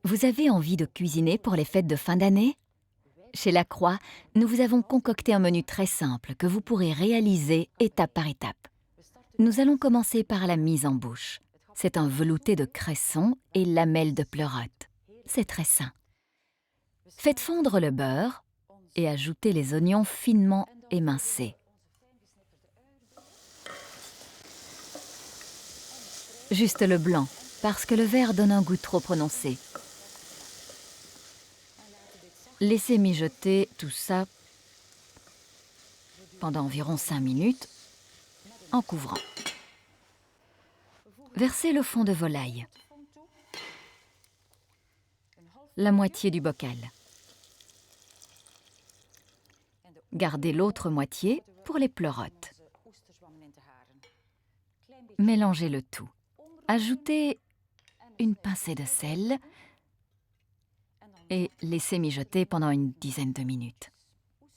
Vous avez envie de cuisiner pour les fêtes de fin d'année? Chez Lacroix, nous vous avons concocté un menu très simple que vous pourrez réaliser étape par étape. Nous allons commencer par la mise en bouche. C'est un velouté de cresson et lamelles de pleurote. C'est très sain. Faites fondre le beurre et ajoutez les oignons finement émincés. Juste le blanc, parce que le vert donne un goût trop prononcé. Laissez mijoter tout ça pendant environ 5 minutes en couvrant. Versez le fond de volaille, la moitié du bocal. Gardez l'autre moitié pour les pleurotes. Mélangez le tout. Ajoutez une pincée de sel et laissez mijoter pendant une dizaine de minutes.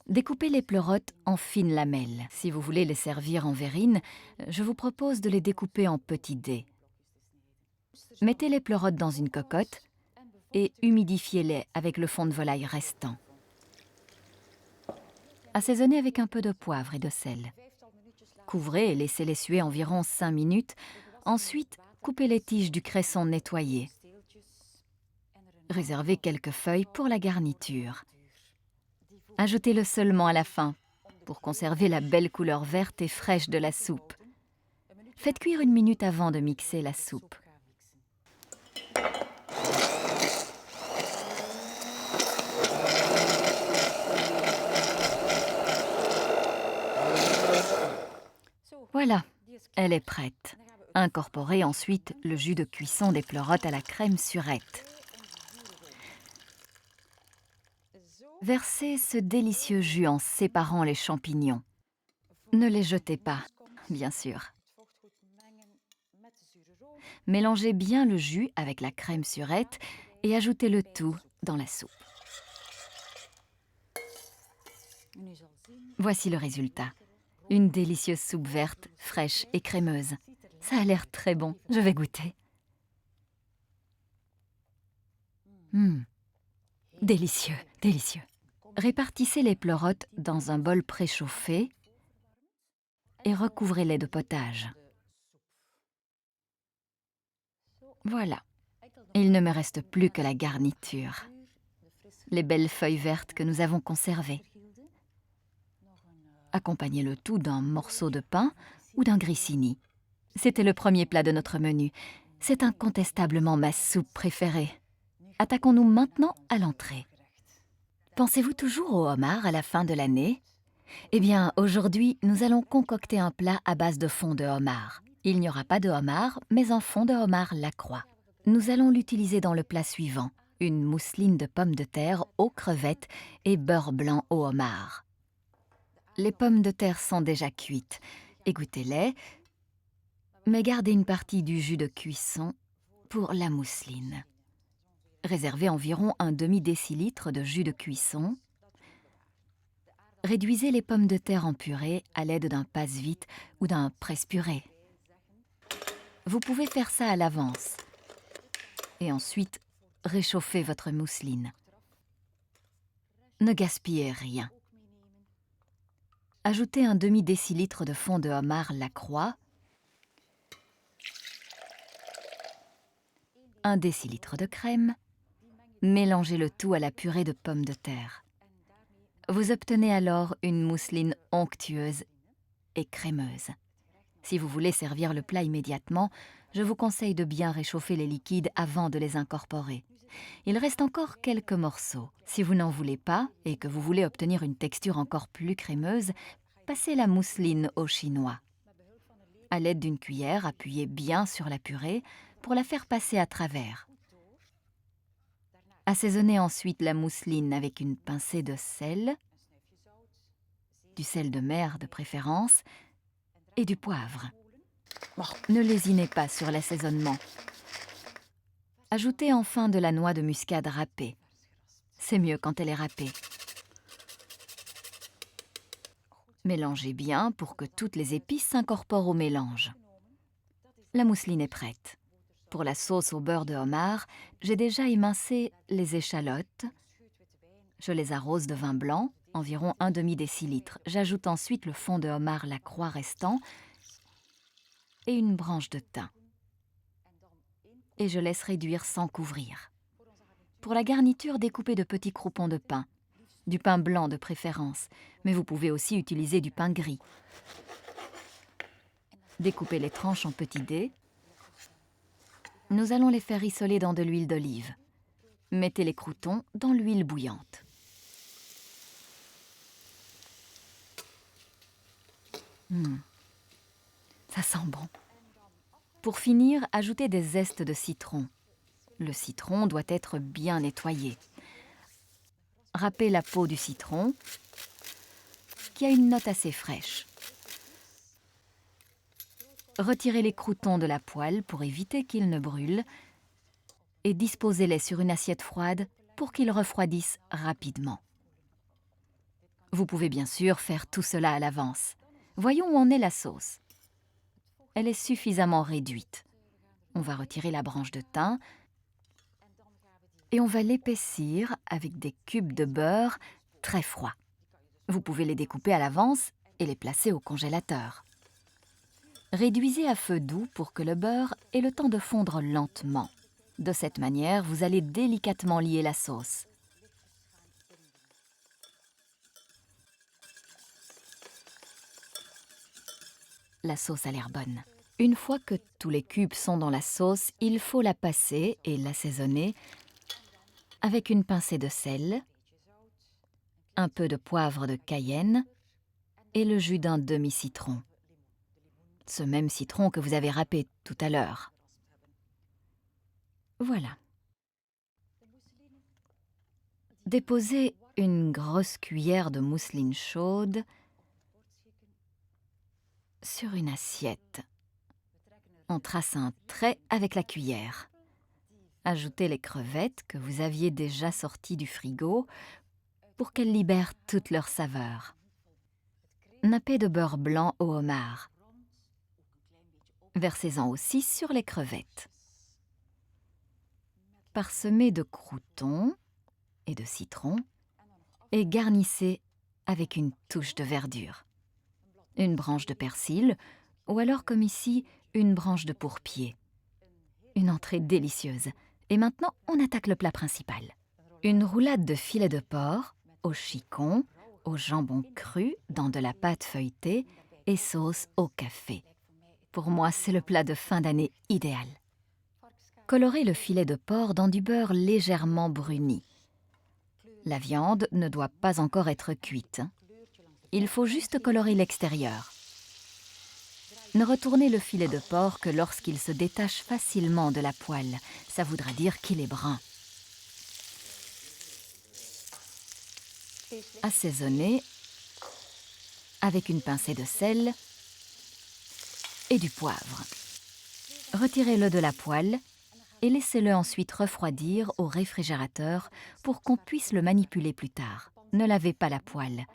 Découpez les pleurotes en fines lamelles. Si vous voulez les servir en verrine, je vous propose de les découper en petits dés. Mettez les pleurotes dans une cocotte et humidifiez-les avec le fond de volaille restant. Assaisonnez avec un peu de poivre et de sel. Couvrez et laissez-les suer environ 5 minutes. Ensuite, coupez les tiges du cresson nettoyé. Réservez quelques feuilles pour la garniture. Ajoutez-le seulement à la fin, pour conserver la belle couleur verte et fraîche de la soupe. Faites cuire 1 minute avant de mixer la soupe. Voilà, elle est prête. Incorporez ensuite le jus de cuisson des pleurotes à la crème surette. Versez ce délicieux jus en séparant les champignons. Ne les jetez pas, bien sûr. Mélangez bien le jus avec la crème surette et ajoutez le tout dans la soupe. Voici le résultat. Une délicieuse soupe verte, fraîche et crémeuse. Ça a l'air très bon, je vais goûter. Délicieux, délicieux. Répartissez les pleurotes dans un bol préchauffé et recouvrez-les de potage. Voilà, il ne me reste plus que la garniture. Les belles feuilles vertes que nous avons conservées. Accompagnez le tout d'un morceau de pain ou d'un grissini. C'était le premier plat de notre menu. C'est incontestablement ma soupe préférée. Attaquons-nous maintenant à l'entrée. Pensez-vous toujours au homard à la fin de l'année? Eh bien, aujourd'hui, nous allons concocter un plat à base de fond de homard. Il n'y aura pas de homard, mais un fond de homard Lacroix. Nous allons l'utiliser dans le plat suivant. Une mousseline de pommes de terre aux crevettes et beurre blanc au homard. Les pommes de terre sont déjà cuites. Égouttez-les, mais gardez une partie du jus de cuisson pour la mousseline. Réservez environ un demi-décilitre de jus de cuisson. Réduisez les pommes de terre en purée à l'aide d'un passe-vite ou d'un presse-purée. Vous pouvez faire ça à l'avance. Et ensuite, réchauffez votre mousseline. Ne gaspillez rien. Ajoutez un demi-décilitre de fond de homard Lacroix, 1 décilitre de crème, mélangez le tout à la purée de pommes de terre. Vous obtenez alors une mousseline onctueuse et crémeuse. Si vous voulez servir le plat immédiatement, je vous conseille de bien réchauffer les liquides avant de les incorporer. Il reste encore quelques morceaux. Si vous n'en voulez pas et que vous voulez obtenir une texture encore plus crémeuse, passez la mousseline au chinois. À l'aide d'une cuillère, appuyez bien sur la purée pour la faire passer à travers. Assaisonnez ensuite la mousseline avec une pincée de sel, du sel de mer de préférence, et du poivre. Ne lésinez pas sur l'assaisonnement. Ajoutez enfin de la noix de muscade râpée. C'est mieux quand elle est râpée. Mélangez bien pour que toutes les épices s'incorporent au mélange. La mousseline est prête. Pour la sauce au beurre de homard, j'ai déjà émincé les échalotes. Je les arrose de vin blanc, environ un demi-décilitre. J'ajoute ensuite le fond de homard la croix restant et une branche de thym. Et je laisse réduire sans couvrir. Pour la garniture, découpez de petits croupons de pain. Du pain blanc de préférence, mais vous pouvez aussi utiliser du pain gris. Découpez les tranches en petits dés. Nous allons les faire rissoler dans de l'huile d'olive. Mettez les croûtons dans l'huile bouillante. Ça sent bon. Pour finir, ajoutez des zestes de citron. Le citron doit être bien nettoyé. Râpez la peau du citron, qui a une note assez fraîche. Retirez les croûtons de la poêle pour éviter qu'ils ne brûlent et disposez-les sur une assiette froide pour qu'ils refroidissent rapidement. Vous pouvez bien sûr faire tout cela à l'avance. Voyons où en est la sauce. Elle est suffisamment réduite. On va retirer la branche de thym et on va l'épaissir avec des cubes de beurre très froids. Vous pouvez les découper à l'avance et les placer au congélateur. Réduisez à feu doux pour que le beurre ait le temps de fondre lentement. De cette manière, vous allez délicatement lier la sauce. La sauce a l'air bonne. Une fois que tous les cubes sont dans la sauce, il faut la passer et l'assaisonner avec une pincée de sel, un peu de poivre de Cayenne et le jus d'un demi-citron. Ce même citron que vous avez râpé tout à l'heure. Voilà. Déposez une grosse cuillère de mousseline chaude sur une assiette. On trace un trait avec la cuillère. Ajoutez les crevettes que vous aviez déjà sorties du frigo pour qu'elles libèrent toute leur saveur. Nappez de beurre blanc au homard. Versez-en aussi sur les crevettes. Parsemez de croûtons et de citron et garnissez avec une touche de verdure. Une branche de persil ou alors comme ici, une branche de pourpier. Une entrée délicieuse. Et maintenant, on attaque le plat principal. Une roulade de filet de porc au chicon, au jambon cru dans de la pâte feuilletée et sauce au café. Pour moi, c'est le plat de fin d'année idéal. Colorez le filet de porc dans du beurre légèrement bruni. La viande ne doit pas encore être cuite. Il faut juste colorer l'extérieur. Ne retournez le filet de porc que lorsqu'il se détache facilement de la poêle. Ça voudra dire qu'il est brun. Assaisonnez avec une pincée de sel et du poivre. Retirez-le de la poêle et laissez-le ensuite refroidir au réfrigérateur pour qu'on puisse le manipuler plus tard. Ne lavez pas la poêle.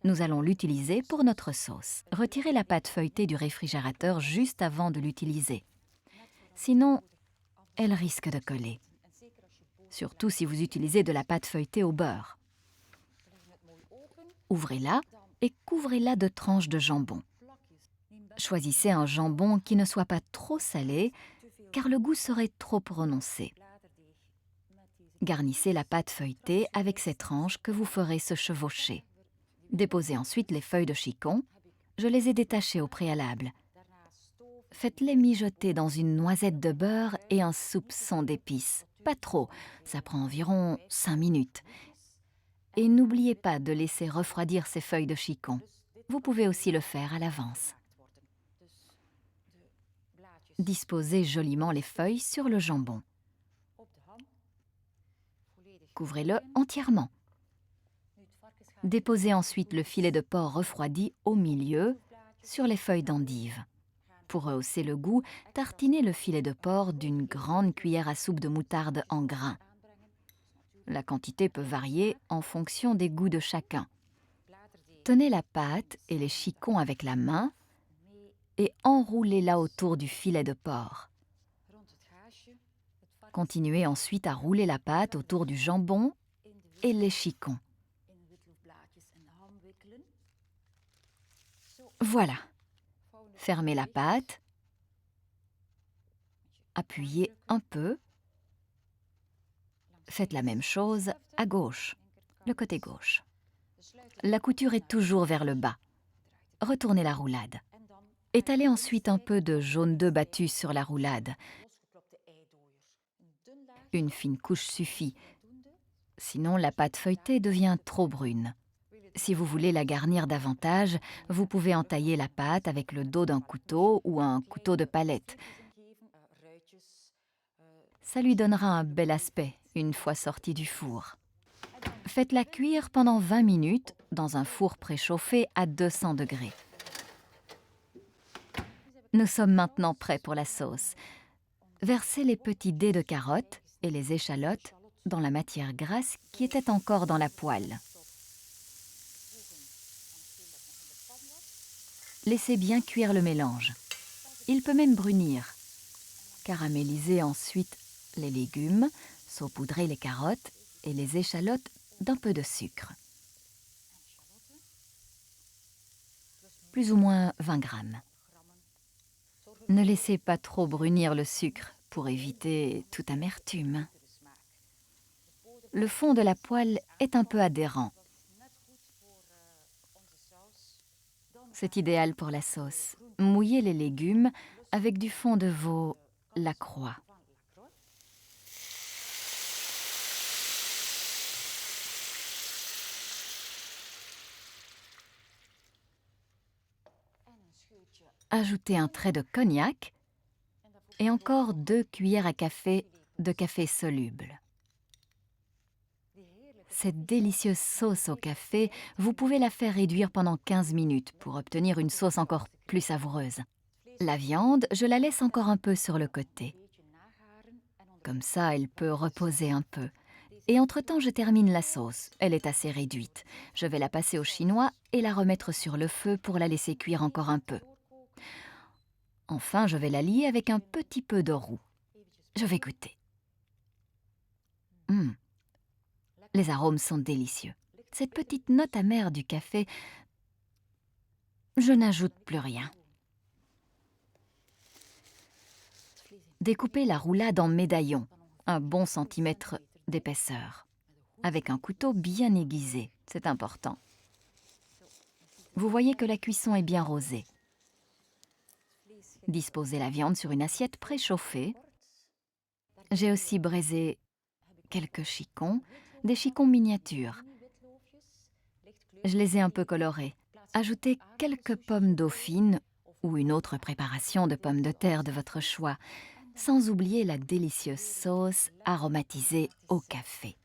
Nous allons l'utiliser pour notre sauce. Retirez la pâte feuilletée du réfrigérateur juste avant de l'utiliser. Sinon, elle risque de coller. Surtout si vous utilisez de la pâte feuilletée au beurre. Ouvrez-la et couvrez-la de tranches de jambon. Choisissez un jambon qui ne soit pas trop salé, car le goût serait trop prononcé. Garnissez la pâte feuilletée avec ces tranches que vous ferez se chevaucher. Déposez ensuite les feuilles de chicon. Je les ai détachées au préalable. Faites-les mijoter dans une noisette de beurre et un soupçon d'épices. Pas trop, ça prend environ 5 minutes. Et n'oubliez pas de laisser refroidir ces feuilles de chicon. Vous pouvez aussi le faire à l'avance. Disposez joliment les feuilles sur le jambon. Couvrez-le entièrement. Déposez ensuite le filet de porc refroidi au milieu sur les feuilles d'endive. Pour rehausser le goût, tartinez le filet de porc d'une grande cuillère à soupe de moutarde en grains. La quantité peut varier en fonction des goûts de chacun. Tenez la pâte et les chicons avec la main et enroulez-la autour du filet de porc. Continuez ensuite à rouler la pâte autour du jambon et les chicons. Voilà. Fermez la pâte. Appuyez un peu. Faites la même chose à gauche, le côté gauche. La couture est toujours vers le bas. Retournez la roulade. Étalez ensuite un peu de jaune d'œuf battu sur la roulade. Une fine couche suffit. Sinon, la pâte feuilletée devient trop brune. Si vous voulez la garnir davantage, vous pouvez entailler la pâte avec le dos d'un couteau ou un couteau de palette. Ça lui donnera un bel aspect une fois sortie du four. Faites-la cuire pendant 20 minutes dans un four préchauffé à 200 degrés. Nous sommes maintenant prêts pour la sauce. Versez les petits dés de carottes et les échalotes dans la matière grasse qui était encore dans la poêle. Laissez bien cuire le mélange. Il peut même brunir. Caramélisez ensuite les légumes, saupoudrez les carottes et les échalotes d'un peu de sucre. Plus ou moins 20 grammes. Ne laissez pas trop brunir le sucre pour éviter toute amertume. Le fond de la poêle est un peu adhérent. C'est idéal pour la sauce. Mouillez les légumes avec du fond de veau Lacroix. Ajoutez un trait de cognac et encore 2 cuillères à café de café soluble. Cette délicieuse sauce au café, vous pouvez la faire réduire pendant 15 minutes pour obtenir une sauce encore plus savoureuse. La viande, je la laisse encore un peu sur le côté. Comme ça, elle peut reposer un peu. Et entre-temps, je termine la sauce. Elle est assez réduite. Je vais la passer au chinois et la remettre sur le feu pour la laisser cuire encore un peu. Enfin, je vais la lier avec un petit peu de roux. Je vais goûter. Les arômes sont délicieux. Cette petite note amère du café, je n'ajoute plus rien. Découpez la roulade en médaillons, un bon centimètre d'épaisseur, avec un couteau bien aiguisé, c'est important. Vous voyez que la cuisson est bien rosée. Disposez la viande sur une assiette préchauffée. J'ai aussi braisé quelques chicons, des chicons miniatures. Je les ai un peu colorés. Ajoutez quelques pommes dauphines ou une autre préparation de pommes de terre de votre choix, sans oublier la délicieuse sauce aromatisée au café.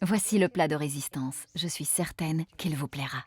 Voici le plat de résistance. Je suis certaine qu'il vous plaira.